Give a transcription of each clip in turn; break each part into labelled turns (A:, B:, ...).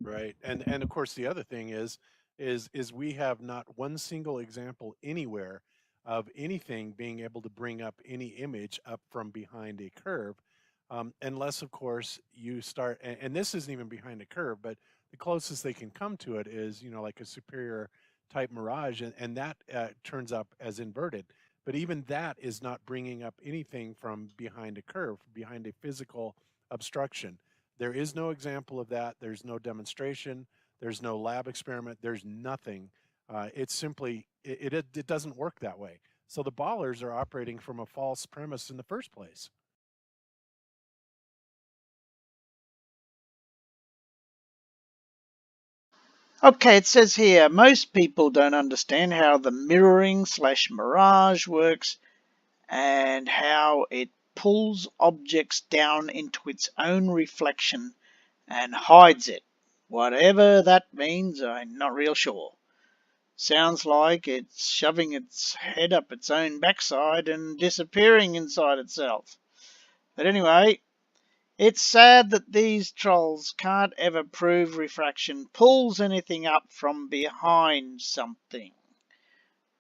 A: Right. And of course the other thing is we have not one single example anywhere of anything being able to bring up any image up from behind a curve. Unless of course you start and this isn't even behind a curve, but the closest they can come to it is, like a superior type mirage, and that turns up as inverted. But even that is not bringing up anything from behind a curve, behind a physical obstruction. There is no example of that. There's no demonstration. There's no lab experiment. There's nothing. It's simply, it doesn't work that way. So the ballers are operating from a false premise in the first place.
B: Okay, it says here, most people don't understand how the mirroring slash mirage works and how it pulls objects down into its own reflection and hides it. Whatever that means, I'm not real sure. Sounds like it's shoving its head up its own backside and disappearing inside itself. But anyway, it's sad that these trolls can't ever prove refraction pulls anything up from behind something.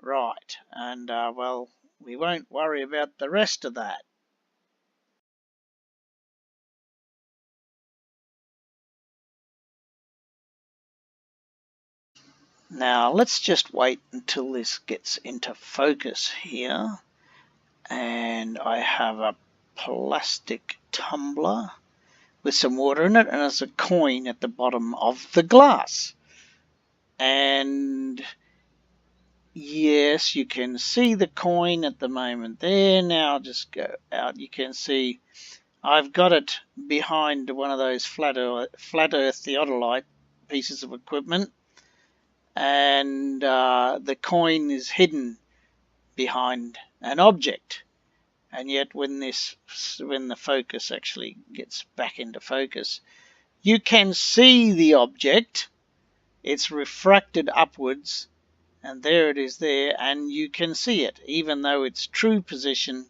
B: Right, and well, we won't worry about the rest of that. Now let's just wait until this gets into focus here. And I have a plastic tumbler with some water in it, and there's a coin at the bottom of the glass. And yes, you can see the coin at the moment there. Now just go out. You can see I've got it behind one of those flat earth theodolite pieces of equipment, and the coin is hidden behind an object. And yet when the focus actually gets back into focus, you can see the object. It's refracted upwards, and there it is there, and you can see it, even though its true position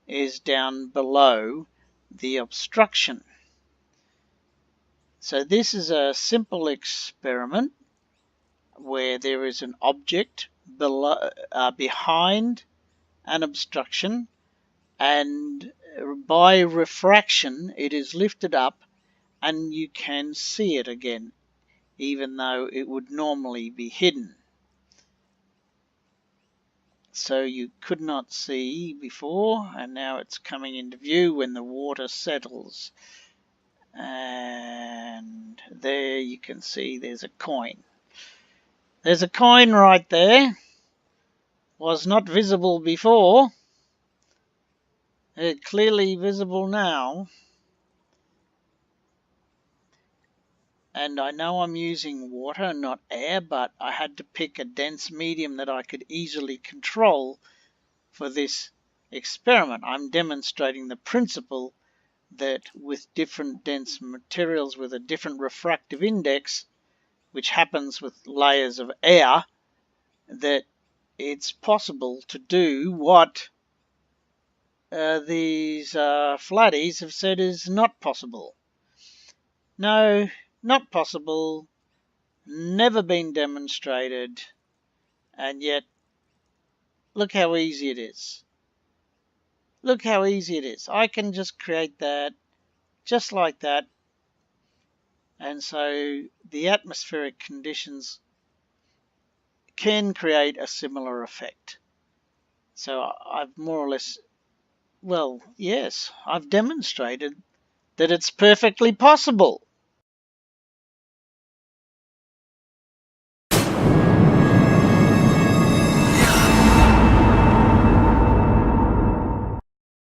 B: is down below the obstruction. So this is a simple experiment where there is an object behind an obstruction, and by refraction it is lifted up and you can see it again, even though it would normally be hidden. So you could not see before, and now it's coming into view when the water settles. And there you can see there's a coin. There's a coin right there. Was not visible before. It's clearly visible now. And I know I'm using water, not air, but I had to pick a dense medium that I could easily control for this experiment. I'm demonstrating the principle that with different dense materials with a different refractive index, which happens with layers of air, that it's possible to do what these flatties have said is not possible. No, not possible, never been demonstrated, and yet look how easy it is. Look how easy it is. I can just create that just like that. And so the atmospheric conditions can create a similar effect. So I've more or less, well, yes, I've demonstrated that it's perfectly possible.